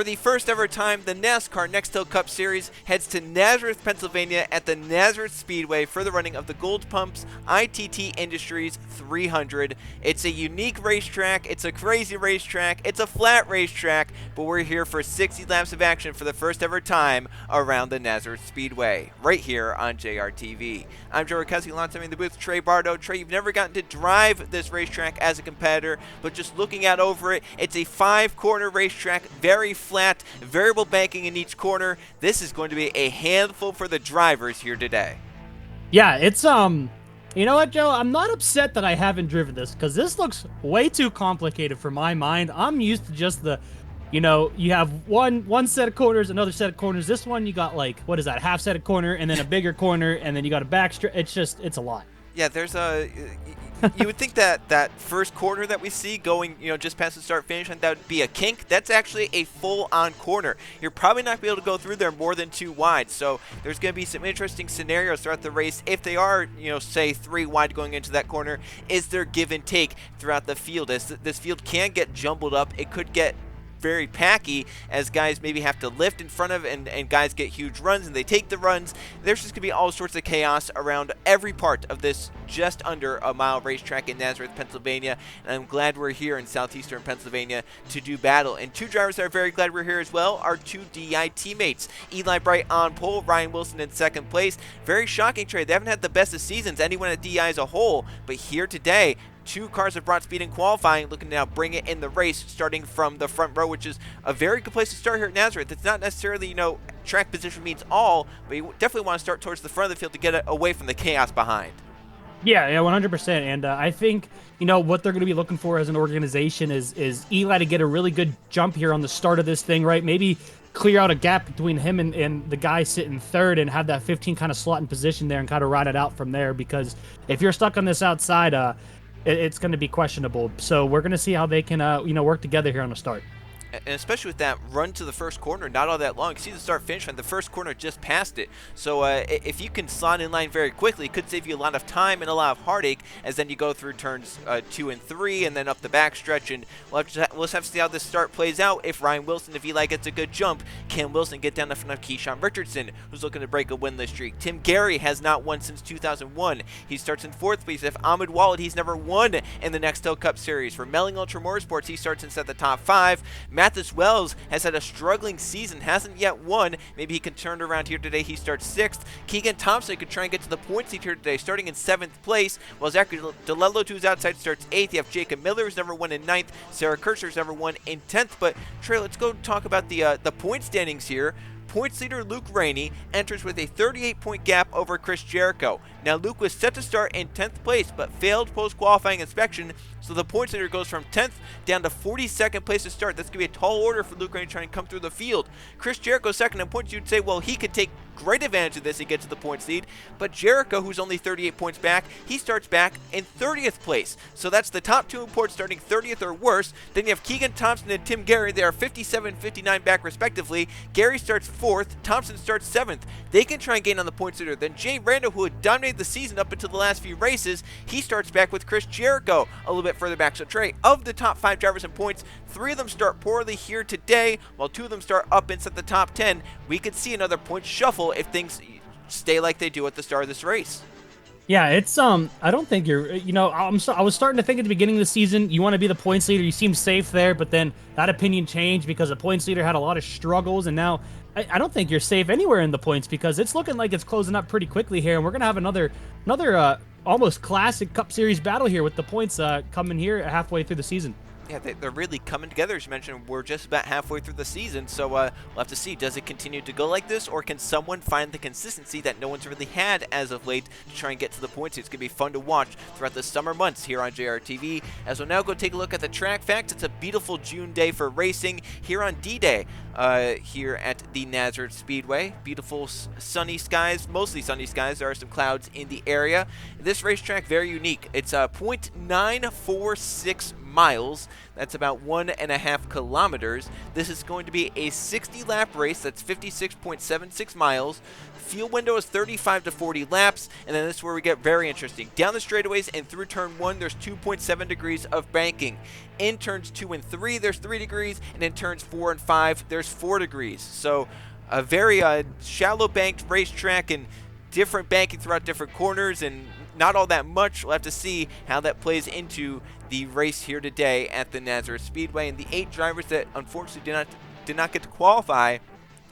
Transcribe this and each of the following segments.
For the first ever time, the NASCAR Nextel Cup Series heads to Nazareth, Pennsylvania at the Nazareth Speedway for the running of the Goulds Pumps ITT Industries 300. It's a unique racetrack, it's a crazy racetrack, it's a flat racetrack, but we're here for 60 laps of action for the first ever time around the Nazareth Speedway, right here on JRTV. I'm Joe Rakowski, alongside me in the booth, Trey Bardo. Trey, you've never gotten to drive this racetrack as a competitor, but just looking out over it, it's a 5-corner racetrack, very flat, variable banking in each corner. This is going to be a handful for the drivers here today. Yeah, it's you know what, Joe? I'm not upset that I haven't driven this because this looks way too complicated for my mind. I'm used to just the, you have one set of corners, another set of corners. This one you got like, what is that? Half set of corner and then a bigger corner and then you got a back straight. It's a lot. Yeah, there's a. You would think that first corner that we see going, just past the start finish, and that would be a kink. That's actually a full-on corner. You're probably not going to be able to go through there more than 2 wide. So there's going to be some interesting scenarios throughout the race. If they are, say 3 wide going into that corner, is there give and take throughout the field? As this field can get jumbled up, it could get very packy as guys maybe have to lift in front of and guys get huge runs and they take the runs. There's just gonna be all sorts of chaos around every part of this just under a mile racetrack in Nazareth, Pennsylvania, and I'm glad we're here in southeastern Pennsylvania to do battle. And 2 drivers that are very glad we're here as well are 2 DI teammates. Eli Bright on pole, Ryan Wilson in second place. Very shocking trade. They haven't had the best of seasons, anyone at DI as a whole, but here today 2 cars have brought speed in qualifying, looking to now bring it in the race, starting from the front row, which is a very good place to start here at Nazareth. It's not necessarily, track position means all, but you definitely want to start towards the front of the field to get it away from the chaos behind. Yeah, 100%. And I think, what they're going to be looking for as an organization is Eli to get a really good jump here on the start of this thing, right? Maybe clear out a gap between him and the guy sitting third and have that 15 kind of slot in position there and kind of ride it out from there. Because if you're stuck on this outside, it's going to be questionable. So we're going to see how they can, work together here on the start. And especially with that run to the first corner, not all that long. You see the start-finish line, the first corner just past it. So if you can slot in line very quickly, it could save you a lot of time and a lot of heartache as then you go through turns 2 and 3 and then up the backstretch. And we'll just have to see how this start plays out. If Ryan Wilson, if Eli gets a good jump, can Wilson get down in front of Keyshawn Richardson, who's looking to break a winless streak? Tim Gary has not won since 2001. He starts in 4th place. If Ahmed Walid, he's never won in the Nextel Cup Series. For Melling Ultra Motorsports, he starts inside the top 5. Mathis Wells has had a struggling season, hasn't yet won. Maybe he can turn it around here today. He starts 6th. Keegan Thompson could try and get to the point seat here today, starting in 7th place, while Zachary DeLello, to his outside, starts 8th. You have Jacob Miller, who's never won in 9th. Sarah Kirchner's never won in 10th. But, Trey, let's go talk about the point standings here. Points leader Luke Rainey enters with a 38-point gap over Chris Jericho. Now, Luke was set to start in 10th place, but failed post-qualifying inspection, so the points leader goes from 10th down to 42nd place to start. That's going to be a tall order for Luke Rainey trying to come through the field. Chris Jericho second in points. You'd say, well, he could take great advantage of this and get to the points lead, but Jericho, who's only 38 points back, he starts back in 30th place. So that's the top 2 in points starting 30th or worse. Then you have Keegan Thompson and Tim Gary. They are 57 59 back respectively. Gary starts 4th. Thompson starts 7th. They can try and gain on the points leader. Then Jay Rando, who had dominated the season up until the last few races, he starts back with Chris Jericho a little bit further back. So Trey, of the top 5 drivers in points, 3 of them start poorly here today, while 2 of them start up inside the top 10. We could see another point shuffle if things stay like they do at the start of this race. Yeah, it's I don't think you're, I was starting to think at the beginning of the season, you want to be the points leader. You seem safe there, but then that opinion changed because the points leader had a lot of struggles, and now I don't think you're safe anywhere in the points because it's looking like it's closing up pretty quickly here, and we're gonna have another almost classic Cup Series battle here with the points coming here halfway through the season. Yeah, they're really coming together. As you mentioned, we're just about halfway through the season, so we'll have to see. Does it continue to go like this, or can someone find the consistency that no one's really had as of late to try and get to the points? It's going to be fun to watch throughout the summer months here on JRTV. As we'll now go take a look at the track facts. It's a beautiful June day for racing here on D-Day here at the Nazareth Speedway. Beautiful sunny skies, mostly sunny skies. There are some clouds in the area. This racetrack, very unique. It's a .946 miles. That's about 1.5 kilometers. This is going to be a 60-lap race. That's 56.76 miles. Fuel window is 35 to 40 laps, and then this is where we get very interesting. Down the straightaways and through turn 1, there's 2.7 degrees of banking. In turns 2 and 3, there's 3 degrees, and in turns 4 and 5, there's 4 degrees. So a very shallow banked racetrack and different banking throughout different corners, and not all that much. We'll have to see how that plays into the race here today at the Nazareth Speedway. And the 8 drivers that unfortunately did not get to qualify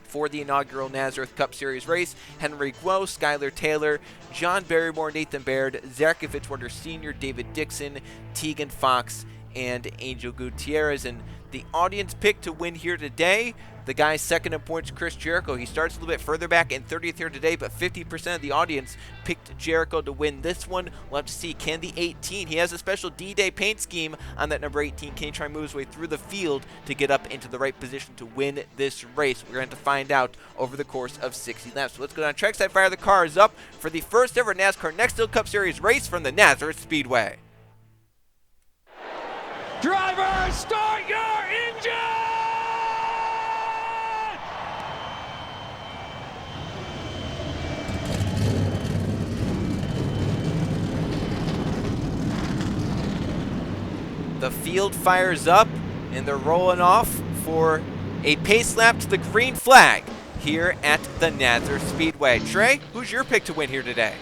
for the inaugural Nazareth Cup Series race: Henry Guo, Skylar Taylor, John Barrymore, Nathan Baird, Zachary Fitzwater Sr., David Dixon, Tegan Fox, and Angel Gutierrez. And the audience pick to win here today, the guy second in points, Chris Jericho. He starts a little bit further back in 30th here today, but 50% of the audience picked Jericho to win this one. We'll have to see, can the 18, he has a special D-Day paint scheme on that number 18, can he try and move his way through the field to get up into the right position to win this race? We're going to find out over the course of 60 laps. So let's go down trackside, fire the cars up for the first ever NASCAR Nextel Cup Series race from the Nazareth Speedway. Drivers, start your engine! The field fires up, and they're rolling off for a pace lap to the green flag here at the Nazareth Speedway. Trey, who's your pick to win here today?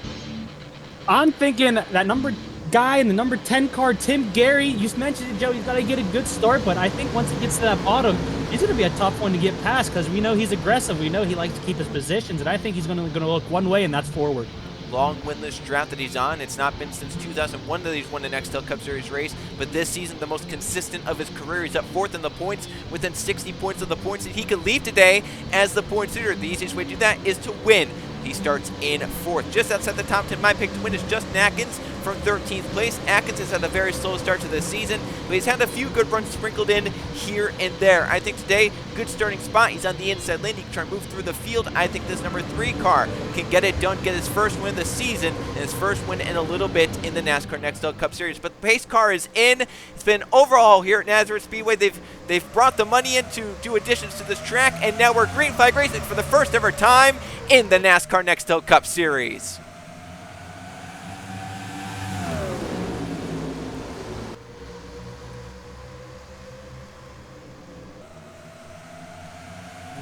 I'm thinking that guy in the number 10 car, Tim Gary. You mentioned it, Joe. He's got to get a good start, but I think once he gets to that bottom, he's going to be a tough one to get past because we know he's aggressive. We know he likes to keep his positions, and I think he's going to look one way, and that's forward. Long winless drought that he's on. It's not been since 2001 that he's won the Nextel Cup Series race, but this season the most consistent of his career. He's up 4th in the points, within 60 points of the points that he could leave today as the points leader. The easiest way to do that is to win. He starts in 4th. Just outside the top 10, my pick to win is Justin Atkins from 13th place. Atkins has had a very slow start to this season, but he's had a few good runs sprinkled in here and there. I think today, good starting spot. He's on the inside lane. He can try and move through the field. I think this number 3 car can get it done, get his first win of the season, and his first win in a little bit in the NASCAR Nextel Cup Series. But the pace car is in. It's been overhaul here at Nazareth Speedway. They've brought the money in to do additions to this track, and now we're green flag racing for the first ever time in the NASCAR Nextel Cup Series.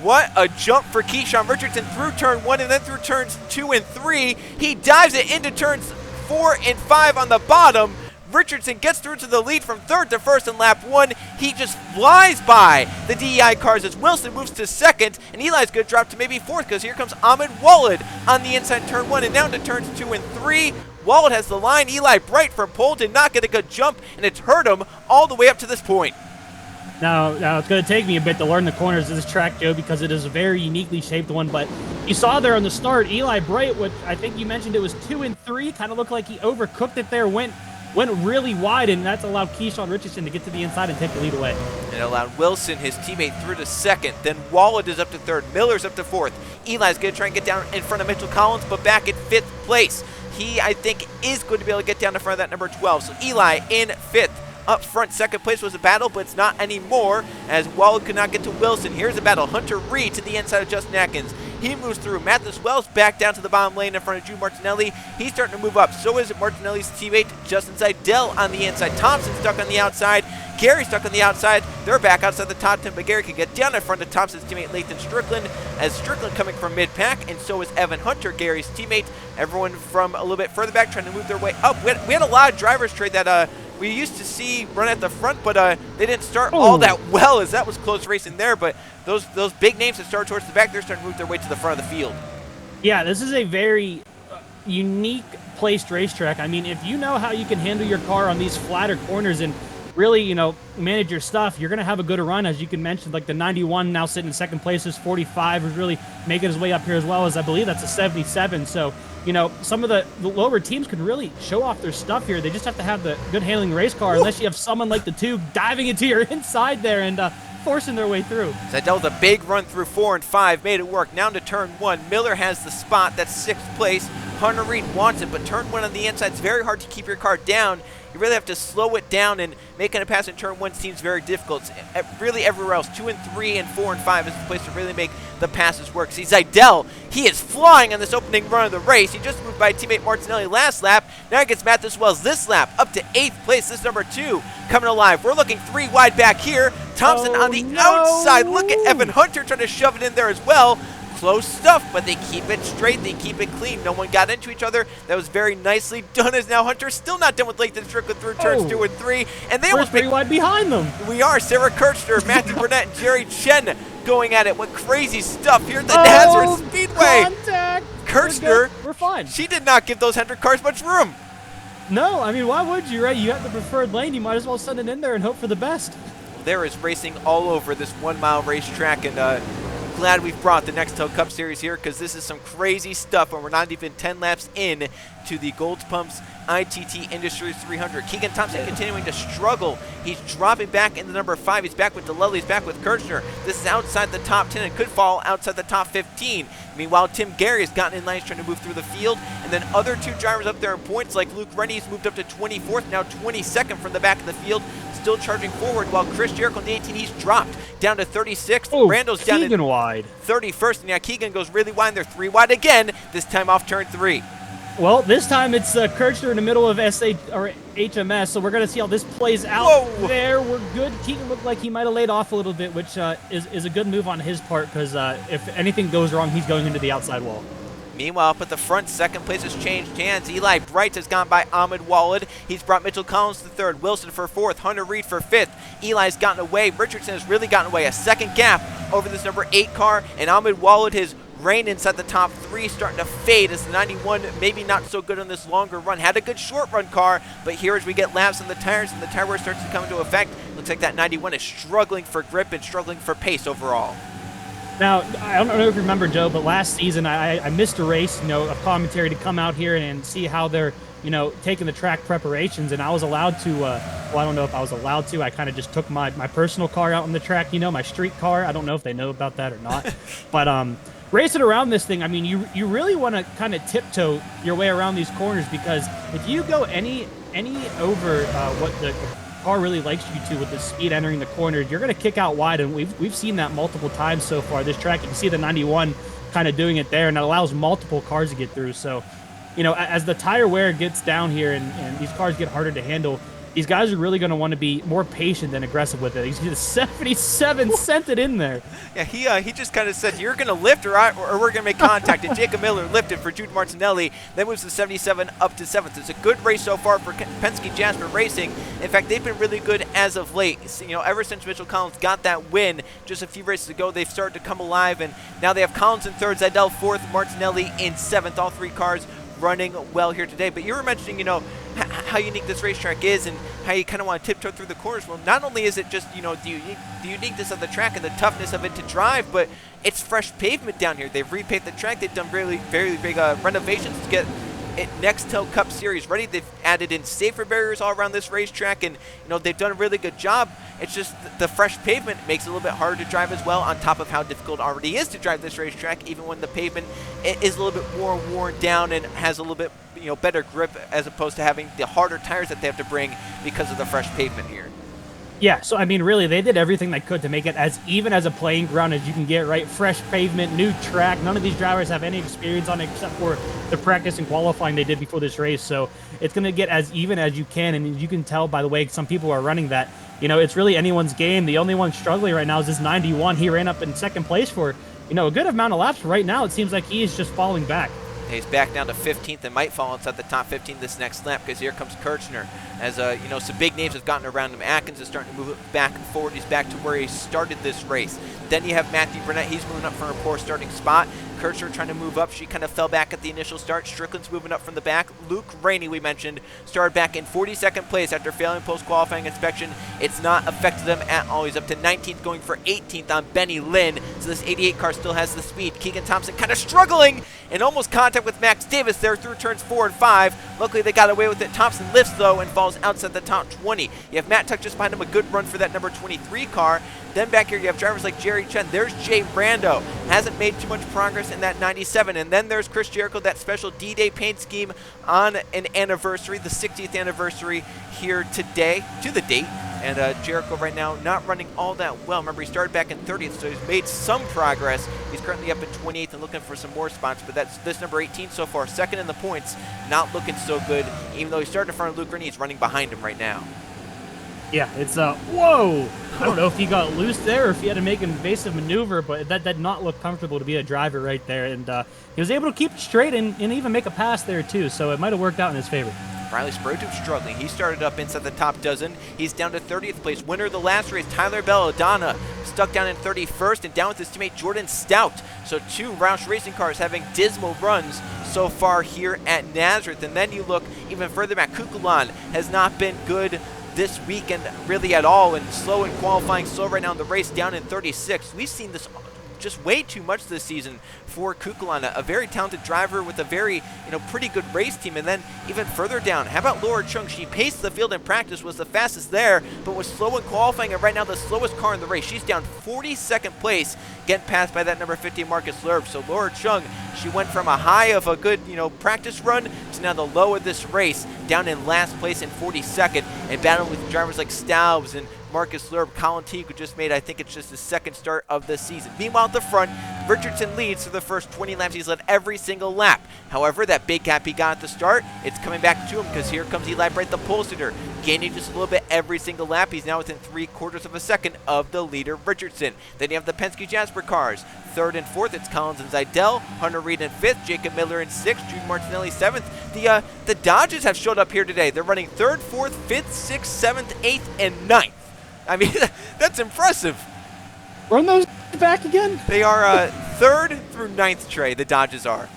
What a jump for Keyshawn Richardson through turn 1 and then through turns 2 and 3. He dives it into turns 4 and 5 on the bottom. Richardson gets through to the lead from 3rd to 1st in lap 1. He just flies by the DEI cars as Wilson moves to 2nd, and Eli's going to drop to maybe 4th because here comes Ahmed Walid on the inside turn 1 and down to turns 2 and 3. Walid has the line. Eli Bright from pole did not get a good jump, and it's hurt him all the way up to this point. Now it's going to take me a bit to learn the corners of this track, Joe, because it is a very uniquely shaped one. But you saw there on the start, Eli Bright, which I think you mentioned it was 2 and 3, kind of looked like he overcooked it there, went really wide, and that's allowed Keyshawn Richardson to get to the inside and take the lead away. It allowed Wilson, his teammate, through to 2nd. Then Walid is up to 3rd. Miller's up to 4th. Eli's going to try and get down in front of Mitchell Collins, but back in 5th place. He, I think, is going to be able to get down in front of that number 12. So Eli in 5th. Up front, 2nd place was a battle, but it's not anymore as Walid could not get to Wilson. Here's a battle. Hunter Reed to the inside of Justin Atkins. He moves through. Mathis Wells back down to the bottom lane in front of Drew Martinelli. He's starting to move up. So is Martinelli's teammate, Justin Seidel, on the inside. Thompson stuck on the outside. Gary stuck on the outside. They're back outside the top 10, but Gary can get down in front of Thompson's teammate, Lathan Strickland, as Strickland coming from mid-pack, and so is Evan Hunter, Gary's teammate. Everyone from a little bit further back trying to move their way up. We had a lot of drivers trade that we used to see run at the front, but they didn't start all that well, as that was close racing there. But those big names that start towards the back, they're starting to move their way to the front of the field. Yeah, this is a very unique placed racetrack. I mean, if you know how you can handle your car on these flatter corners and really, manage your stuff, you're going to have a good run. As you can mention, like the 91 now sitting in 2nd place is 45, is really making his way up here, as well as I believe that's a 77. So, some of the lower teams can really show off their stuff here. They just have to have the good handling race car, unless you have someone like the 2 diving into your inside there and forcing their way through. Seidel with a big run through 4 and 5, made it work. Now to turn 1, Miller has the spot. That's 6th place. Hunter Reed wants it, but turn 1 on the inside, it's very hard to keep your car down. You really have to slow it down, and making a pass in turn 1 seems very difficult. Really everywhere else, 2 and 3 and 4 and 5 is the place to really make the passes work. See, Zidell, he is flying on this opening run of the race. He just moved by teammate Martinelli last lap. Now he gets Mathis Wells this lap, up to 8th place. This is number 2 coming alive. We're looking 3 wide back here. Thompson on the outside. Look at Evan Hunter trying to shove it in there as well. Close stuff, but they keep it straight, they keep it clean. No one got into each other. That was very nicely done, as now Hunter's still not done with Lathan Strickland through turns 2 and 3. And they almost 3 wide behind them. We are. Sarah Kirchner, Matthew Burnett, and Jerry Chen going at it. What crazy stuff here at the Nazareth Speedway. Contact. Kirchner, we're fine. She did not give those Hendrick cars much room. No, I mean, why would you, right? You have the preferred lane. You might as well send it in there and hope for the best. There is racing all over this 1 mile racetrack, and glad we've brought the Nextel Cup Series here, because this is some crazy stuff, and we're not even 10 laps in to the Goulds Pumps ITT Industries 300. Keegan Thompson continuing to struggle. He's dropping back into number 5. He's back with DeLelly. He's back with Kirchner. This is outside the top 10 and could fall outside the top 15. Meanwhile, Tim Gary has gotten in line, trying to move through the field, and then other 2 drivers up there in points, like Luke Rennie's moved up to 24th, now 22nd from the back of the field, still charging forward, while Chris Jericho in the 18, he's dropped down to 36th. Oh, Randall's down Keegan in wide. 31st, and yeah, Keegan goes really wide. They're 3 wide again, this time off turn 3. Well, this time it's Kirchner in the middle of HMS, so we're going to see how this plays out. Whoa. There. We're good. Keegan looked like he might have laid off a little bit, which is a good move on his part, because if anything goes wrong, he's going into the outside wall. Meanwhile, up at the front, second place has changed hands. Eli Bright has gone by Ahmed Walid. He's brought Mitchell Collins to 3rd, Wilson for 4th, Hunter Reed for 5th. Eli's gotten away. Richardson has really gotten away. A second gap over this number 8 car, and Ahmed Walid has reigned inside the top 3, starting to fade as the 91 maybe not so good on this longer run. Had a good short run car, but here as we get laps on the tires and the tire wear starts to come into effect, looks like that 91 is struggling for grip and struggling for pace overall. Now, I don't know if you remember, Joe, but last season I missed a race, of commentary to come out here and see how they're, taking the track preparations, and I was allowed to, well, I don't know if I was allowed to. I kind of just took my personal car out on the track, my street car. I don't know if they know about that or not. But racing around this thing, I mean, you really want to kind of tiptoe your way around these corners, because if you go any over what the car really likes you to with the speed entering the corners, you're going to kick out wide, and we've seen that multiple times so far this track. You can see the 91 kind of doing it there, and it allows multiple cars to get through. So, as the tire wear gets down here and these cars get harder to handle, these guys are really going to want to be more patient than aggressive with it. You see the 77 sent it in there. Yeah, he just kind of said, you're going to lift or we're going to make contact. And Jacob Miller lifted for Jude Martinelli. Then moves the 77 up to 7th. It's a good race so far for Penske Jasper Racing. In fact, they've been really good as of late. Ever since Mitchell Collins got that win just a few races ago, they've started to come alive. And now they have Collins in 3rd, Zidell 4th, Martinelli in 7th. All 3 cars running well here today. But you were mentioning, how unique this racetrack is and how you kind of want to tiptoe through the corners. Well, not only is it just, the uniqueness of the track and the toughness of it to drive, but it's fresh pavement down here. They've repaved the track. They've done really very big renovations to get it Nextel Cup Series ready. They've added in safer barriers all around this racetrack, and they've done a really good job. It's just the fresh pavement makes it a little bit harder to drive as well, on top of how difficult it already is to drive this racetrack, even when the pavement is a little bit more worn down and has a little bit better grip, as opposed to having the harder tires that they have to bring because of the fresh pavement here. Yeah, so I mean, really, they did everything they could to make it as even as a playing ground as you can get, right? Fresh pavement, new track. None of these drivers have any experience on it except for the practice and qualifying they did before this race. So it's going to get as even as you can. And you can tell by the way some people are running that, it's really anyone's game. The only one struggling right now is this 91. He ran up in 2nd place for, a good amount of laps. Right now, it seems like he is just falling back. He's back down to 15th and might fall inside the top 15 this next lap, because here comes Kirchner. As some big names have gotten around him. Atkins is starting to move back and forward. He's back to where he started this race. Then you have Matthew Burnett. He's moving up from a poor starting spot. Kirchner trying to move up. She kind of fell back at the initial start. Strickland's moving up from the back. Luke Rainey, we mentioned, started back in 42nd place after failing post-qualifying inspection. It's not affected them at all. He's up to 19th, going for 18th on Benny Lynn. So this 88 car still has the speed. Keegan Thompson kind of struggling and almost contact with Max Davis there through turns 4 and 5. Luckily, they got away with it. Thompson lifts, though, and falls outside the top 20. You have Matt Tuck just behind him, a good run for that number 23 car. Then back here, you have drivers like Jerry Chen. There's Jay Brando. hasn't made too much progress in that 97. And then there's Chris Jericho, that special D-Day paint scheme on an anniversary, the 60th anniversary here today, to the date. And Jericho right now not running all that well. Remember, he started back in 30th, so he's made some progress. He's currently up in 28th and looking for some more spots, but that's this number 18 so far, second in the points, not looking so good. Even though he started in front of Luke Rennie, he's running behind him right now. Yeah, it's whoa! I don't know if he got loose there or if he had to make an evasive maneuver, but that did not look comfortable to be a driver right there. And he was able to keep it straight and even make a pass there too, so it might have worked out in his favor. Riley Sprotube struggling. He started up inside the top dozen. He's down to 30th place. Winner of the last race, Tyler Belladonna, stuck down in 31st and down with his teammate Jordan Stout. So two Roush Racing cars having dismal runs so far here at Nazareth. And then you look even further back. Kukulan has not been good this weekend really at all, and slow in qualifying, slow right now in the race, down in 36. We've seen this just way too much this season for Kukulan, a very talented driver with a very, pretty good race team. And then even further down, how about Laura Chung? She paced the field in practice, was the fastest there, but was slow in qualifying, and right now the slowest car in the race. She's down 42nd place, getting passed by that number 50 Marcus Lerb. So Laura Chung, she went from a high of a good, practice run to now the low of this race, down in last place in 42nd, and battling with drivers like Staubs and Marcus Lerb. Colin Teague, who just made, I think it's just his second start of the season. Meanwhile, at the front, Richardson leads for the first 20 laps. He's led every single lap. However, that big gap he got at the start, it's coming back to him because here comes Eli Bright, the pole sitter, gaining just a little bit every single lap. He's now within 3/4 of a second of the leader, Richardson. Then you have the Penske Jasper cars. Third and fourth, it's Collins and Zidell. Hunter Reed in fifth, Jacob Miller in sixth, Jude Martinelli seventh. The Dodges have showed up here today. They're running third, fourth, fifth, sixth, seventh, eighth, and ninth. I mean, that's impressive. Run those back again? They are third through ninth, Trey, the Dodges are.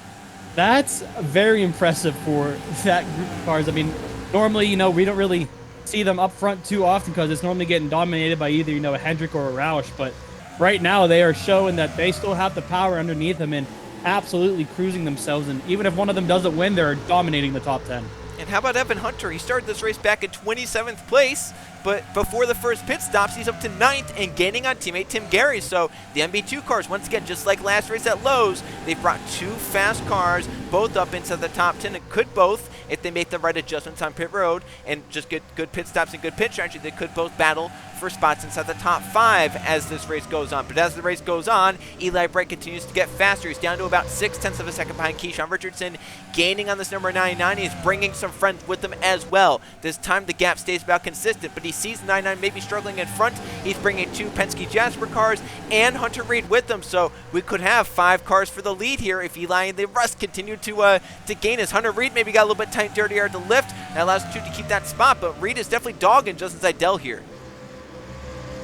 That's very impressive for that group of cars. I mean, normally, we don't really see them up front too often because it's normally getting dominated by either, a Hendrick or a Roush. But right now, they are showing that they still have the power underneath them and absolutely cruising themselves. And even if one of them doesn't win, they're dominating the top 10. And how about Evan Hunter? He started this race back in 27th place, but before the first pit stops, he's up to 9th and gaining on teammate Tim Gary. So the MB2 cars, once again, just like last race at Lowe's, they've brought two fast cars, both up into the top 10, and could both, if they make the right adjustments on pit road and just get good pit stops and good pit strategy, they could both battle for spots inside the top 5 as this race goes on. But as the race goes on, Eli Bright continues to get faster. He's down to about 0.6 of a second behind Keyshawn Richardson, gaining on this number 99. He's bringing some friends with him as well. This time the gap stays about consistent, but he sees 99 maybe struggling in front. He's bringing two Penske Jasper cars and Hunter Reed with them, so we could have 5 cars for the lead here if Eli and the rest continue to gain as Hunter Reed maybe got a little bit tight, dirtier to lift. That allows two to keep that spot, but Reed is definitely dogging Justin Zidell here.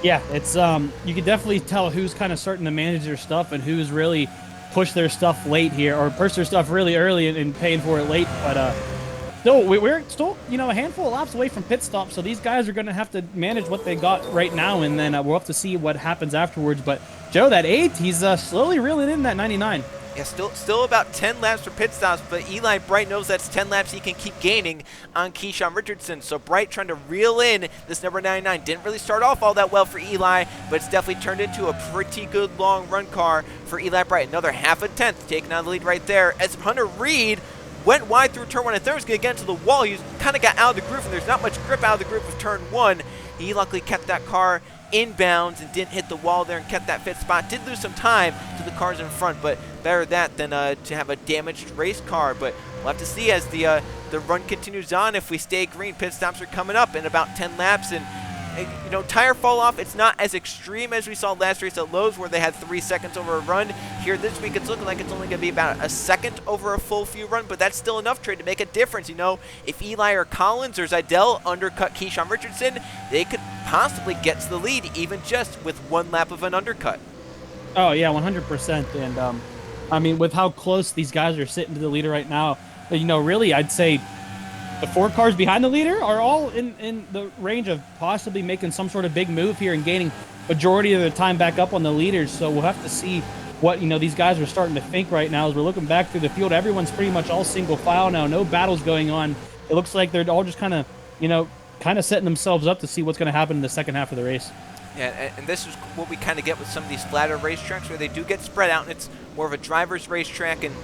Yeah, it's you can definitely tell who's kind of starting to manage their stuff and who's really pushed their stuff late here, or pushed their stuff really early and paying for it late. But still, we're still a handful of laps away from pit stop, so these guys are going to have to manage what they got right now, and then we'll have to see what happens afterwards. But Joe, that 8th, he's slowly reeling in that 99. Yeah, still about 10 laps for pit stops, but Eli Bright knows that's 10 laps he can keep gaining on Keyshawn Richardson. So Bright trying to reel in this number 99. Didn't really start off all that well for Eli, but it's definitely turned into a pretty good long run car for Eli Bright. Another half a tenth taking on the lead right there as Hunter Reed went wide through turn 1 and third. Was going to get into the wall. He kind of got out of the groove, and there's not much grip out of the groove of turn 1. He luckily kept that car inbounds and didn't hit the wall there and kept that fifth spot. Did lose some time to the cars in front, but better that than to have a damaged race car. But we'll have to see as the run continues on. If we stay green, pit stops are coming up in about 10 laps, and tire fall off, it's not as extreme as we saw last race at Lowe's where they had 3 seconds over a run. Here this week it's looking like it's only going to be about a second over a full few run, but that's still enough, Trade, to make a difference. If Eli or Collins or Zidell undercut Keyshawn Richardson, they could possibly get to the lead even just with 1 lap of an undercut. Oh yeah, 100%. And I mean, with how close these guys are sitting to the leader right now, really I'd say the 4 cars behind the leader are all in the range of possibly making some sort of big move here and gaining majority of their time back up on the leaders. So we'll have to see what these guys are starting to think right now as we're looking back through the field. Everyone's pretty much all single file now. No battles going on. It looks like they're all just kind of setting themselves up to see what's going to happen in the second half of the race. Yeah, and this is what we kind of get with some of these flatter racetracks where they do get spread out, and it's more of a driver's racetrack, and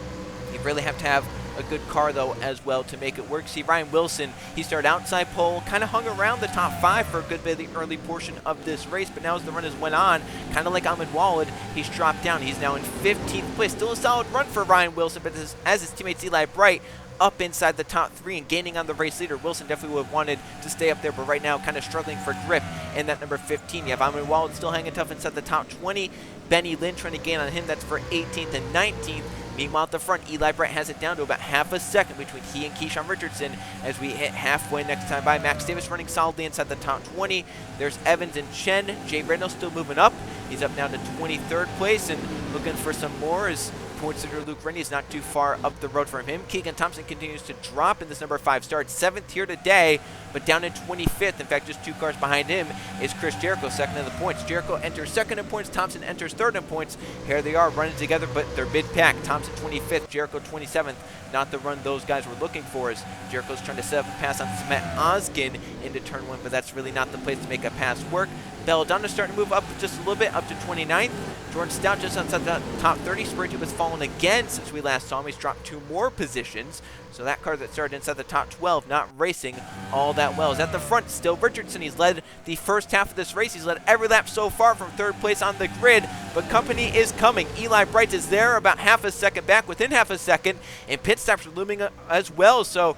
you really have to have a good car, though, as well to make it work. See, Ryan Wilson, he started outside pole, kind of hung around the top 5 for a good bit of the early portion of this race, but now as the run has went on, kind of like Ahmed Walid, he's dropped down. He's now in 15th place. Still a solid run for Ryan Wilson, but as his teammates Eli Bright up inside the top 3 and gaining on the race leader. Wilson definitely would have wanted to stay up there, but right now kind of struggling for grip in that number 15. You have Ahmed Walid still hanging tough inside the top 20. Benny Lynn trying to gain on him. That's for 18th and 19th. Meanwhile, at the front, Eli Bright has it down to about half a second between he and Keyshawn Richardson as we hit halfway next time by. Max Davis running solidly inside the top 20. There's Evans and Chen. Jay Reynolds still moving up. He's up now to 23rd place and looking for some more as points leader Luke Rennie is not too far up the road from him. Keegan Thompson continues to drop in this number 5 start. 7th here today, but down in 25th. In fact, just 2 cars behind him is Chris Jericho, second in the points. Jericho enters second in points. Thompson enters third in points. Here they are running together, but they're mid-pack. Thompson 25th, Jericho 27th. Not the run those guys were looking for as Jericho's trying to set up a pass on Smet Oskin into turn 1, but that's really not the place to make a pass work. Belladonna starting to move up just a little bit, up to 29th. Jordan Stout just outside the top 30. Spray Tube has fallen again since we last saw him. He's dropped 2 more positions. So that car that started inside the top 12, not racing all that well. Is at the front, still Richardson. He's led the first half of this race. He's led every lap so far from 3rd place on the grid, but company is coming. Eli Bright is there, about half a second back, within half a second, and pit stops are looming as well. So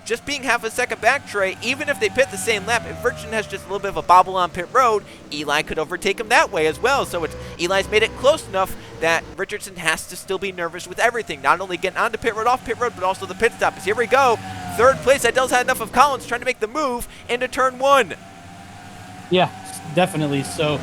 just being half a second back, Trey, even if they pit the same lap, if Richardson has just a little bit of a bobble on pit road, Eli could overtake him that way as well. So Eli's made it close enough that Richardson has to still be nervous with everything, not only getting onto pit road, off pit road, but also the pit stop. Here we go. 3rd place. Adele's had enough of Collins trying to make the move into turn 1. Yeah, definitely. So,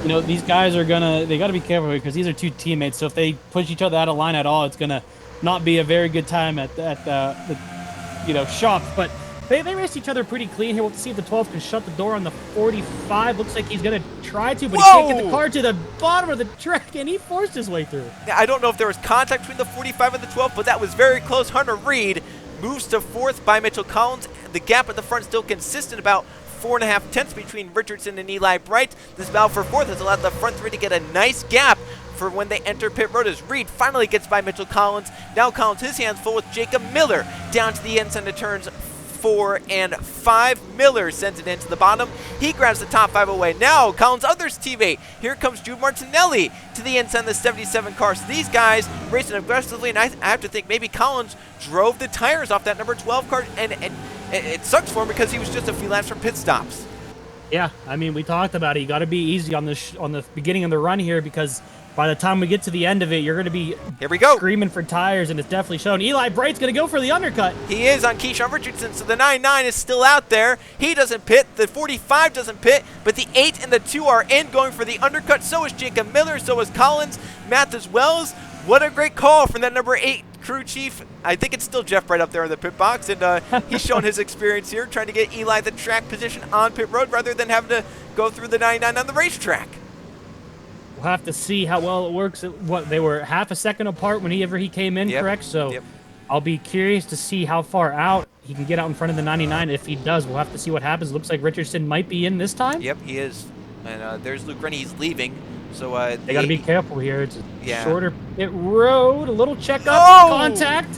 you know, these guys are they got to be careful because these are 2 teammates. So if they push each other out of line at all, it's going to not be a very good time at the shop. But they raced each other pretty clean here. We'll see if the 12 can shut the door on the 45. Looks like he's going to try to, but he can't get the car to the bottom of the track, and he forced his way through. Yeah, I don't know if there was contact between the 45 and the 12, but that was very close. Hunter Reed moves to 4th by Mitchell Collins. The gap at the front still consistent, about 4.5 tenths between Richardson and Eli Bright. This battle for 4th has allowed the front 3 to get a nice gap for when they enter pit road as Reed finally gets by Mitchell Collins. Now Collins, his hands full with Jacob Miller down to the inside of turns 4 and 5. Miller sends it into the bottom. He grabs the top 5 away. Now Collins' other teammate. Here comes Drew Martinelli to the inside of the 77 car. So these guys racing aggressively, and I have to think maybe Collins drove the tires off that number 12 car, and it sucks for him because he was just a few laps from pit stops. Yeah, I mean, we talked about it. You got to be easy on the beginning of the run here because by the time we get to the end of it, you're going to be screaming for tires, and it's definitely shown. Eli Bright's going to go for the undercut. He is on Keyshawn Richardson, so the 9-9 is still out there. He doesn't pit. The 45 doesn't pit, but the 8 and the 2 are in, going for the undercut. So is Jacob Miller. So is Collins. Matt Wells. What a great call from that number 8 crew chief. I think it's still Jeff Bright up there in the pit box, and he's showing his experience here, trying to get Eli the track position on pit road rather than having to go through the 99 on the racetrack. We'll have to see how well it works. What, they were half a second apart whenever he came in, correct? So I'll be curious to see how far out he can get out in front of the 99. If he does, we'll have to see what happens. Looks like Richardson might be in this time. Yep, he is. And there's Luke Rennie. He's leaving. So they got to be careful here. It's a shorter pit road. A little checkup, contact.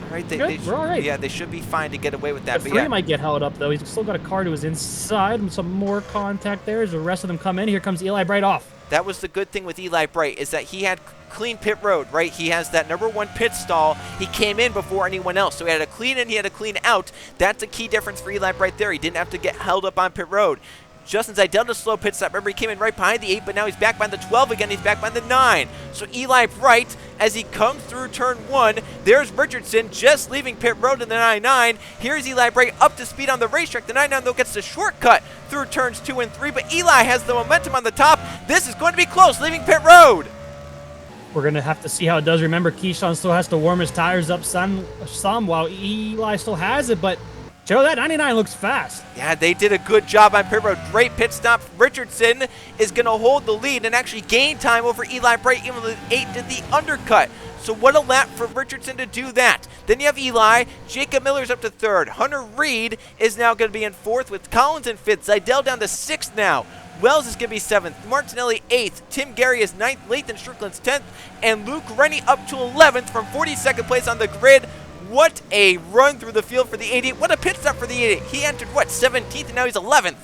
All right, we're all right. Yeah, they should be fine to get away with that. The 3 might get held up, though. He's still got a car to his inside. And some more contact there as the rest of them come in. Here comes Eli Bright off. That was the good thing with Eli Bright, is that he had clean pit road, right? He has that number 1 pit stall. He came in before anyone else, so he had a clean in, he had a clean out. That's a key difference for Eli Bright there. He didn't have to get held up on pit road. Justin Zidell to slow pit stop. Remember, he came in right behind the 8, but now he's back behind the 12 again. He's back behind the 9. So Eli Bright, as he comes through turn 1, there's Richardson just leaving pit road in the 9-9. Here's Eli Bright up to speed on the racetrack. The 9-9, though, gets the shortcut through turns 2 and 3, but Eli has the momentum on the top. This is going to be close, leaving pit road. We're going to have to see how it does. Remember, Keyshawn still has to warm his tires up some while Eli still has it, but Joe, that 99 looks fast. Yeah, they did a good job on pit road. Great pit stop. Richardson is going to hold the lead and actually gain time over Eli Bright, even though the 8 did the undercut. So what a lap for Richardson to do that. Then you have Eli. Jacob Miller's up to 3rd. Hunter Reed is now going to be in 4th with Collins in 5th. Zidell down to 6th now Wells is going to be 7th, Martinelli 8th, Tim Gary is 9th, Lathan Strickland's 10th, and Luke Rennie up to 11th from 42nd place on the grid. What a run through the field for the 88. What a pit stop for the 88. He entered, what, 17th, and now he's 11th.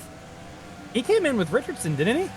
He came in with Richardson, didn't he?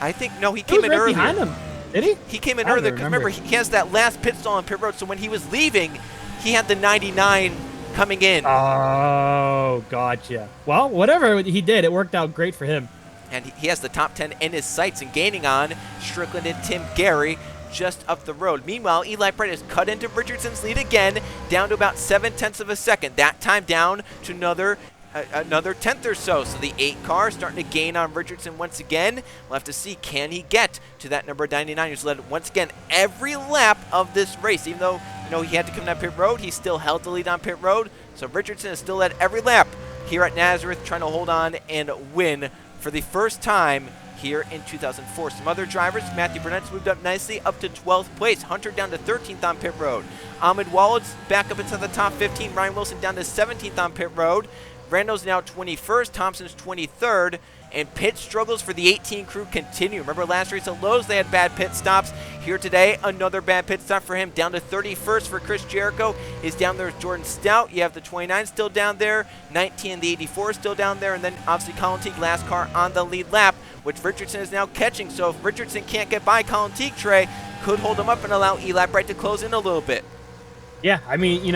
I think, no, he came in right earlier. behind him. Did he? He came in earlier because remember, he has that last pit stall on pit road, so when he was leaving, he had the 99 coming in. Oh, gotcha. Well, whatever he did, it worked out great for him. And he has the top 10 in his sights and gaining on Strickland and Tim Gary just up the road. Meanwhile, Eli Bright has cut into Richardson's lead again, down to about 0.7 of a second. That time down to another 10th or so. So the 8 car starting to gain on Richardson once again. We'll have to see, can he get to that number 99 who's led once again every lap of this race. Even though, he had to come down pit road, he still held the lead on pit road. So Richardson is still led every lap here at Nazareth, trying to hold on and win for the first time here in 2004. Some other drivers, Matthew Burnett's moved up nicely up to 12th place. Hunter down to 13th on pit road. Ahmed Walid's back up into the top 15. Ryan Wilson down to 17th on pit road. Randall's now 21st. Thompson's 23rd. And pit struggles for the 18 crew continue. Remember last race at Lowe's, they had bad pit stops. Here today, another bad pit stop for him. Down to 31st for Chris Jericho. Is down there with Jordan Stout. You have the 29 still down there. 19 and the 84 still down there. And then obviously Colin Teague, last car on the lead lap, which Richardson is now catching. So if Richardson can't get by Colin Teague, Trey, could hold him up and allow Eli Bright to close in a little bit. Yeah, I mean,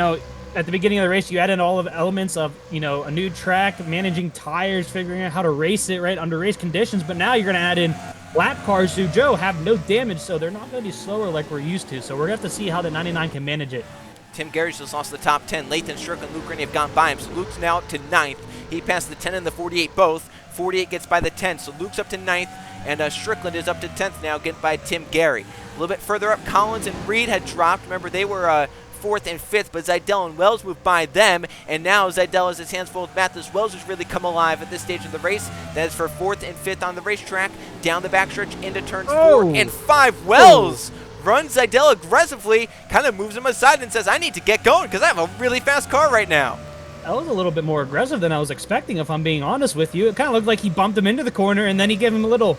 at the beginning of the race, you add in all of the elements of, a new track, managing tires, figuring out how to race it, right, under race conditions. But now you're going to add in lap cars who, Joe, have no damage, so they're not going to be slower like we're used to. So we're going to have to see how the 99 can manage it. Tim Garrish just lost the top 10. Lathan Strickland and Luke Rennie have gone by him. So Luke's now up to 9th. He passed the 10 and the 48 both. 48 gets by the 10. So Luke's up to 9th, and Strickland is up to 10th now, getting by Tim Gary. A little bit further up, Collins and Reed had dropped. Remember, they were 4th and 5th, but Zidell and Wells moved by them, and now Zidell has his hands full with Mathis Wells, who's really come alive at this stage of the race. That is for 4th and 5th on the racetrack, down the backstretch into turns 4 and 5. Wells runs Zidell aggressively, kind of moves him aside and says, I need to get going because I have a really fast car right now. That was a little bit more aggressive than I was expecting, if I'm being honest with you. It kind of looked like he bumped him into the corner, and then he gave him a little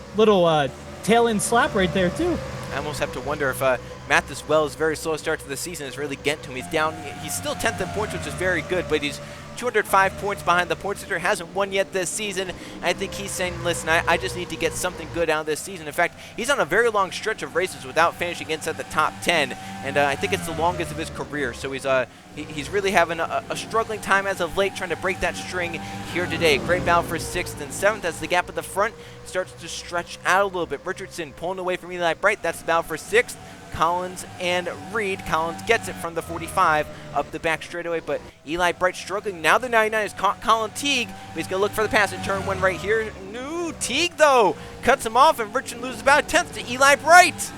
tail-end slap right there, too. I almost have to wonder if Mathis Wells' very slow start to the season is really getting to him. He's down. He's still 10th in points, which is very good, but he's 205 points behind the points leader. Hasn't won yet this season. I think he's saying, listen, I just need to get something good out of this season. In fact, he's on a very long stretch of races without finishing inside the top 10, and I think it's the longest of his career. So he's really having a struggling time as of late, trying to break that string here today. Great battle for 6th and 7th as the gap at the front starts to stretch out a little bit. Richardson pulling away from Eli Bright. That's the battle for 6th. Collins and Reed. Collins gets it from the 45 up the back straightaway, but Eli Bright struggling. Now the 99 has caught Colin Teague. He's going to look for the pass in turn 1 right here. No, Teague, though, cuts him off, and Richardson loses about a 10th to Eli Bright.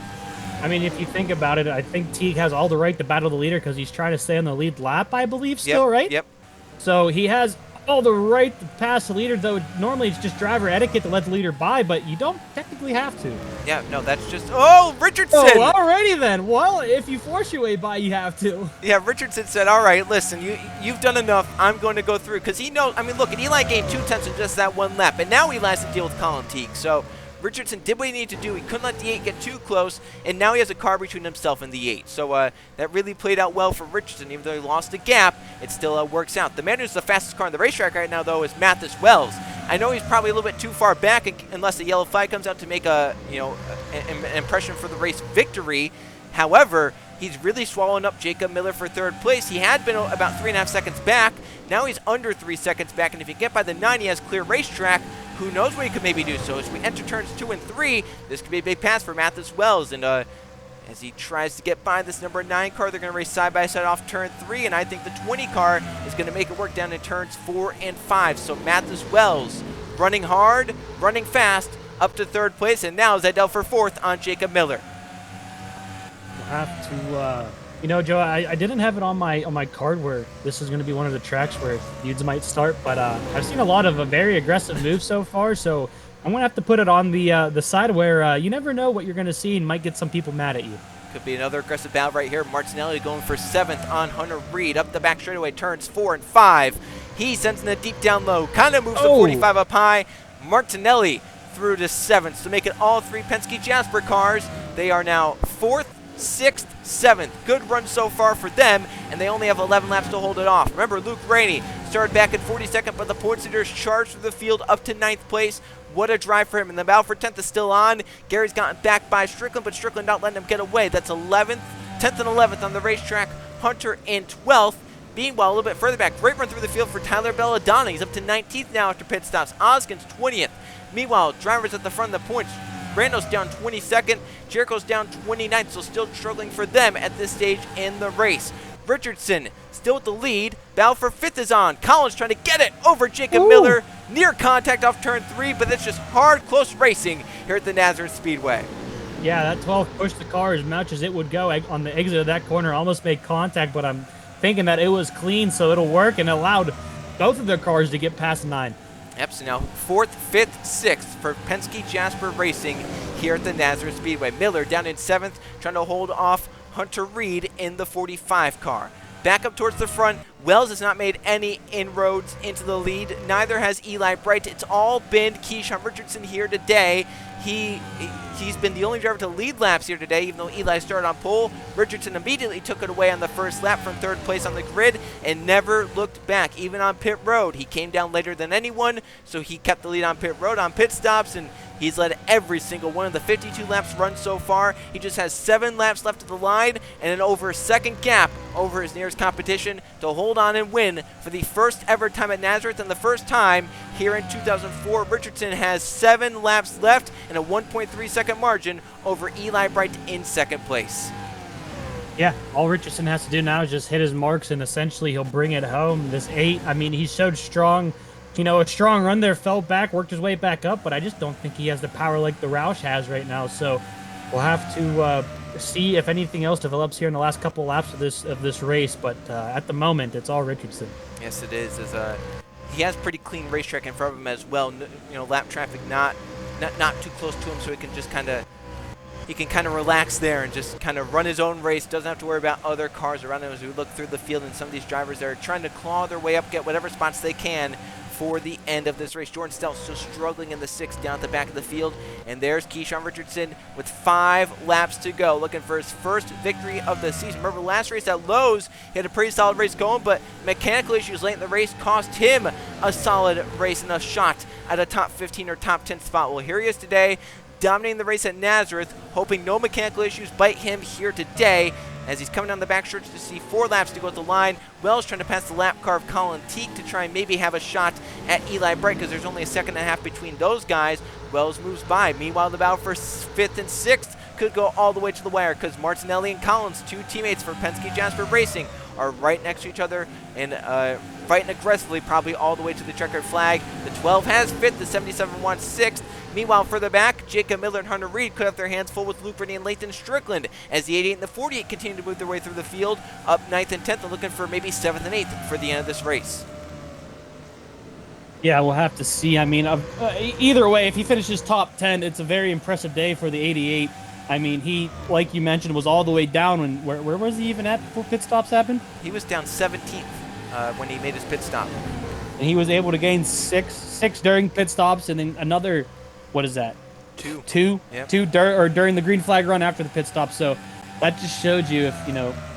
I mean, if you think about it, I think Teague has all the right to battle the leader because he's trying to stay on the lead lap, I believe, still, right? Yep. So he has all the right to pass the leader, though normally it's just driver etiquette to let the leader by, but you don't technically have to. Yeah, no, that's just... Oh, Richardson! Oh, alrighty then. Well, if you force your way by, you have to. Yeah, Richardson said, all right, listen, you've done enough. I'm going to go through. Because he knows... I mean, look, Eli gained 2 tenths in just that 1 lap, and now Eli has to deal with Colin Teague. So Richardson did what he needed to do. He couldn't let the 8 get too close, and now he has a car between himself and the 8. So that really played out well for Richardson. Even though he lost the gap, it still works out. The man who's the fastest car on the racetrack right now, though, is Mathis Wells. I know he's probably a little bit too far back unless the yellow flag comes out to make an impression for the race victory. However, he's really swallowing up Jacob Miller for 3rd place. He had been about 3.5 seconds back. Now he's under 3 seconds back, and if you get by the 9, he has clear racetrack. Who knows what he could maybe do? So as we enter turns 2 and 3, this could be a big pass for Mathis Wells. And as he tries to get by this number 9 car, they're going to race side by side off turn 3. And I think the 20 car is going to make it work down in turns 4 and 5. So Mathis Wells running hard, running fast, up to 3rd place. And now Zidell for 4th on Jacob Miller. We'll have to... Joe, I didn't have it on my card where this is going to be one of the tracks where feuds might start, but I've seen a lot of very aggressive moves so far, so I'm going to have to put it on the side where you never know what you're going to see and might get some people mad at you. Could be another aggressive battle right here. Martinelli going for 7th on Hunter Reed. Up the back straightaway, turns 4 and 5. He sends in a deep down low, kind of moves the 45 up high. Martinelli through to 7th. So make it all 3 Penske Jasper cars. They are now 4th, 6th, 7th. Good run so far for them, and they only have 11 laps to hold it off. Remember, Luke Rainey started back in 42nd, but the points leaders charged through the field up to 9th place. What a drive for him. And the battle for 10th is still on. Gary's gotten back by Strickland, but Strickland not letting him get away. That's 11th, 10th and 11th on the racetrack. Hunter in 12th. Meanwhile, a little bit further back, great run through the field for Tyler Belladonna. He's up to 19th now after pit stops. Oskin's 20th. Meanwhile, drivers at the front of the points. Brando's down 22nd. Jericho's down 29th, so still struggling for them at this stage in the race. Richardson still with the lead. Battle for 5th is on. Collins trying to get it over Jacob Miller. Near contact off turn 3, but it's just hard, close racing here at the Nazareth Speedway. Yeah, that 12 pushed the car as much as it would go on the exit of that corner. Almost made contact, but I'm thinking that it was clean, so it'll work, and allowed both of their cars to get past 9. Yep, so now 4th, 5th, 6th for Penske Jasper Racing here at the Nazareth Speedway. Miller down in 7th, trying to hold off Hunter Reed in the 45 car. Back up towards the front, Wells has not made any inroads into the lead. Neither has Eli Bright. It's all been Keyshawn Richardson here today. He's been the only driver to lead laps here today, even though Eli started on pole. Richardson immediately took it away on the first lap from 3rd place on the grid and never looked back, even on pit road. He came down later than anyone, so he kept the lead on pit road on pit stops, and he's led every single one of the 52 laps run so far. He just has 7 laps left of the line and an over a second gap over his nearest competition to hold on and win for the first ever time at Nazareth, and the first time here in 2004. Richardson has 7 laps left and a 1.3 second margin over Eli Bright in 2nd place. Yeah, all Richardson has to do now is just hit his marks, and essentially he'll bring it home. This 8, I mean, he showed strong, a strong run there, fell back, worked his way back up, but I just don't think he has the power like the Roush has right now. So we'll have to see if anything else develops here in the last couple of laps of this race. But at the moment, it's all Richardson. Yes, it is. He has pretty clean racetrack in front of him as well. Lap traffic not too close to him, so he can just kind of relax there and just kind of run his own race. Doesn't have to worry about other cars around him as we look through the field, and some of these drivers that are trying to claw their way up, get whatever spots they can for the end of this race. Jordan Stelz still struggling in the 6th down at the back of the field, and there's Keyshawn Richardson with 5 laps to go, looking for his first victory of the season. Remember, last race at Lowe's, he had a pretty solid race going, but mechanical issues late in the race cost him a solid race and a shot at a top 15 or top 10 spot. Well, here he is today, dominating the race at Nazareth, hoping no mechanical issues bite him here today as he's coming down the back stretch to see 4 laps to go at the line. Wells trying to pass the lap car of Colin Teague to try and maybe have a shot at Eli Bright, because there's only a second and a half between those guys. Wells moves by. Meanwhile, the battle for 5th and 6th could go all the way to the wire, because Martinelli and Collins, 2 teammates for Penske Jasper Racing, are right next to each other and fighting aggressively, probably all the way to the checkered flag. The 12 has 5th, the 77 wants 6th. Meanwhile, further back, Jacob Miller and Hunter Reed could have their hands full with Luke Brittany and Lathan Strickland as the 88 and the 48 continue to move their way through the field, up 9th and 10th, and looking for maybe 7th and 8th for the end of this race. Yeah, we'll have to see. I mean, either way, if he finishes top 10, it's a very impressive day for the 88. I mean, he, like you mentioned, was all the way down. Where was he even at before pit stops happened? He was down 17th when he made his pit stop. And he was able to gain six during pit stops, and then another, what is that? Two yep. During the green flag run after the pit stop. So that just showed you if,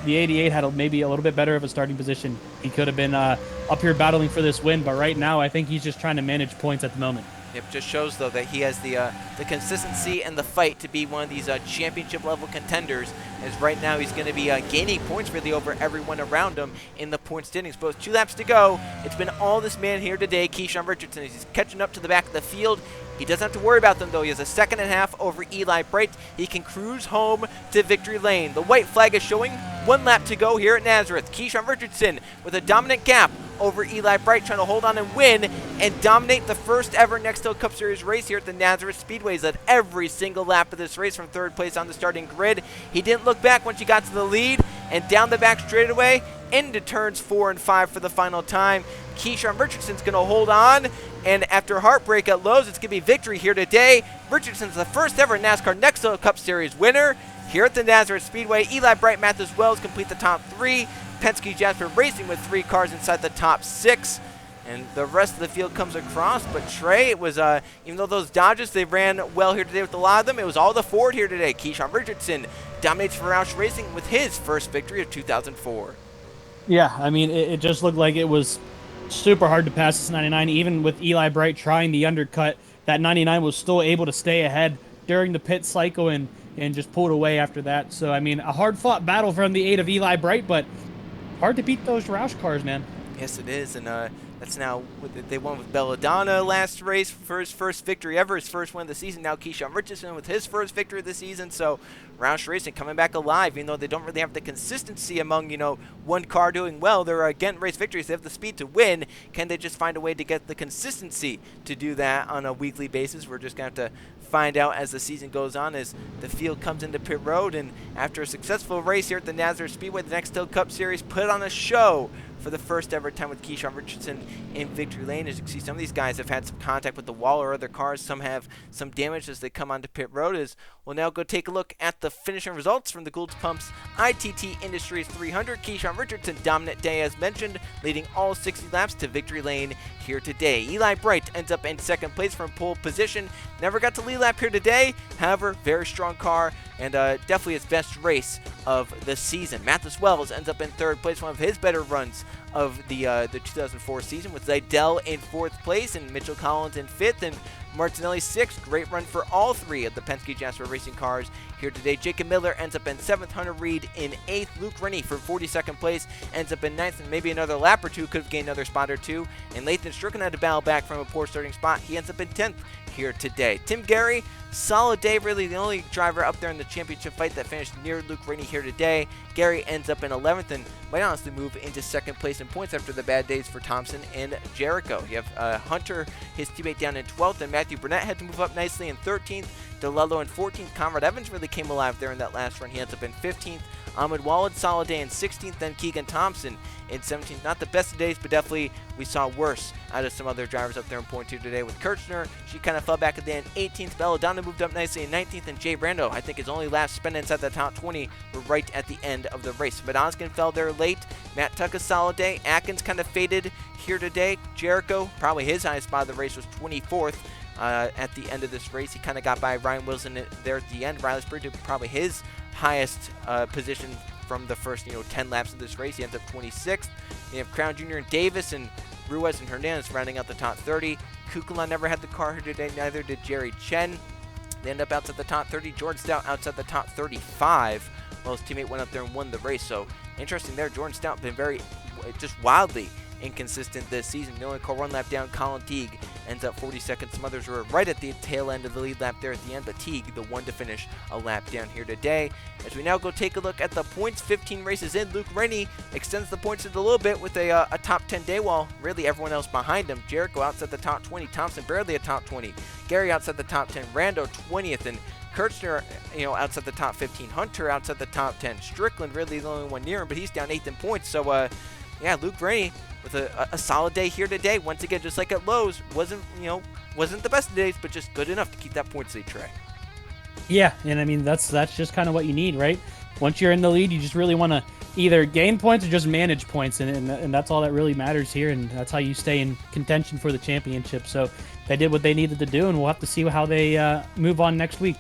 the 88 had maybe a little bit better of a starting position, he could have been up here battling for this win. But right now, I think he's just trying to manage points at the moment. Yep, just shows, though, that he has the consistency and the fight to be one of these championship-level contenders, as right now he's going to be gaining points really over everyone around him in the point standings. But with 2 laps to go, it's been all this man here today, Keyshawn Richardson. He's catching up to the back of the field. He doesn't have to worry about them, though. He has a second and a half over Eli Bright. He can cruise home to victory lane. The white flag is showing 1 lap to go here at Nazareth. Keyshawn Richardson with a dominant gap over Eli Bright, trying to hold on and win and dominate the first ever Nextel Cup Series race here at the Nazareth Speedway. He's led every single lap of this race from 3rd place on the starting grid. He didn't look back once he got to the lead, and down the back straightaway into turns 4 and 5 for the final time. Keyshawn Richardson's going to hold on, and after heartbreak at Lowe's, it's going to be victory here today. Richardson's the first ever NASCAR Nextel Cup Series winner here at the Nazareth Speedway. Eli Bright, Mathis Wells complete the top 3. Penske Jasper Racing with 3 cars inside the top 6. and the rest of the field comes across. But Trey, it was, even though those Dodges, they ran well here today with a lot of them, it was all the Ford here today. Keyshawn Richardson dominates for Roush Racing with his first victory of 2004. Yeah, I mean, it just looked like it was super hard to pass this 99. Even with Eli Bright trying the undercut, that 99 was still able to stay ahead during the pit cycle and just pulled away after that. So, I mean, a hard-fought battle from the 8 of Eli Bright, but hard to beat those Roush cars, man. Yes, it is, and that's now, they won with Belladonna last race for his first victory ever, his first win of the season. Now Keyshawn Richardson with his first victory of the season, so Roush Racing coming back alive, even though they don't really have the consistency among, one car doing well. They're getting race victories. They have the speed to win. Can they just find a way to get the consistency to do that on a weekly basis? We're just going to have to find out as the season goes on, as the field comes into pit road. And after a successful race here at the Nazareth Speedway, the Nextel Cup Series put on a show for the first ever time with Keyshawn Richardson in victory lane. As you can see, some of these guys have had some contact with the wall or other cars. Some have some damage as they come onto pit road. As we'll now go take a look at the finishing results from the Goulds Pumps ITT Industries 300. Keyshawn Richardson, dominant day as mentioned, leading all 60 laps to victory lane here today. Eli Bright ends up in second place from pole position. Never got to lead lap here today. However, very strong car and definitely his best race of the season. Mathis Wells ends up in third place, one of his better runs of the 2004 season, with Zidell in fourth place and Mitchell Collins in fifth and Martinelli sixth. Great run for all three of the Penske Jasper Racing cars here today. Jacob Miller ends up in seventh, Hunter Reed in eighth, Luke Rennie for 42nd place ends up in ninth, and maybe another lap or two could have gained another spot or two. And Lathan Strickland had to battle back from a poor starting spot. He ends up in 10th here today. Tim Gary, solid day, really the only driver up there in the championship fight that finished near Luke Rennie here today. Gary ends up in 11th and might honestly move into second place in points after the bad days for Thompson and Jericho. You have Hunter, his teammate, down in 12th, and Matthew Burnett had to move up nicely in 13th. DeLello in 14th. Conrad Evans really came alive there in that last run. He ends up in 15th. Ahmed Walid, solid day in 16th. Then Keegan Thompson in 17th. Not the best of days, but definitely we saw worse out of some other drivers up there in point two today. With Kirchner, she kind of fell back at the end. 18th. Belladonna moved up nicely in 19th. And Jay Brando, I think his only laps spent inside the top 20 were right at the end of the race. Madonskin fell there late. Matt Tuck, a solid day. Atkins kind of faded here today. Jericho, probably his highest spot of the race, was 24th. At the end of this race, he kind of got by Ryan Wilson there at the end. Riley Sprigg, probably his highest position from the first 10 laps of this race. He ends up 26th. You have Crown Jr. and Davis and Ruiz and Hernandez rounding out the top 30. Kukula never had the car here today, neither did Jerry Chen. They end up outside the top 30. Jordan Stout outside the top 35. Well, his teammate went up there and won the race. So interesting there. Jordan Stout been very, just wildly inconsistent this season. The only car one lap down. Colin Teague ends up 42nd. Some others were right at the tail end of the lead lap there at the end, but Teague, the one to finish a lap down here today. As we now go take a look at the points, 15 races in, Luke Rennie extends the points a little bit with a top 10 day, while really everyone else behind him. Jericho outside the top 20, Thompson barely a top 20, Gary outside the top 10, Rando 20th, and Kirchner, outside the top 15, Hunter outside the top 10, Strickland really the only one near him, but he's down 8th in points. So, yeah, Luke Rennie with a solid day here today. Once again, just like at Lowe's, wasn't the best of days, but just good enough to keep that points lead, Trey. Yeah, and I mean that's just kind of what you need, right? Once you're in the lead, you just really want to either gain points or just manage points, and that's all that really matters here, and that's how you stay in contention for the championship. So they did what they needed to do, and we'll have to see how they move on next week.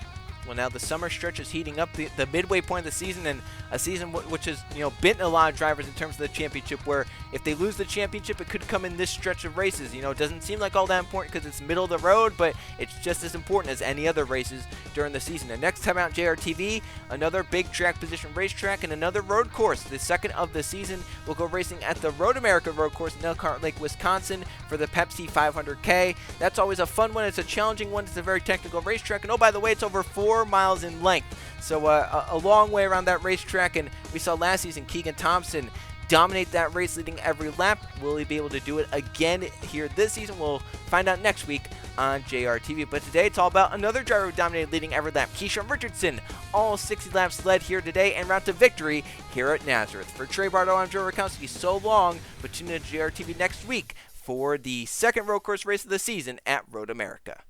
Well, now the summer stretch is heating up, the midway point of the season, and a season which has bitten a lot of drivers in terms of the championship, where if they lose the championship, it could come in this stretch of races. It doesn't seem like all that important because it's middle of the road, but it's just as important as any other races during the season. And next time out, JRTV, another big track position racetrack and another road course. The second of the season will go racing at the Road America Road Course in Elkhart Lake, Wisconsin for the Pepsi 500K. That's always a fun one. It's a challenging one. It's a very technical racetrack. And oh, by the way, it's over 4 miles in length. So a long way around that racetrack, and we saw last season Keegan Thompson dominate that race, leading every lap. Will he be able to do it again here this season? We'll find out next week on JRTV. But today it's all about another driver who dominated, leading every lap. Keyshawn Richardson, all 60 laps led here today and route to victory here at Nazareth. For Trey Bardo, I'm Joe Rakowski. So long, but tune in to JRTV next week for the second road course race of the season at Road America.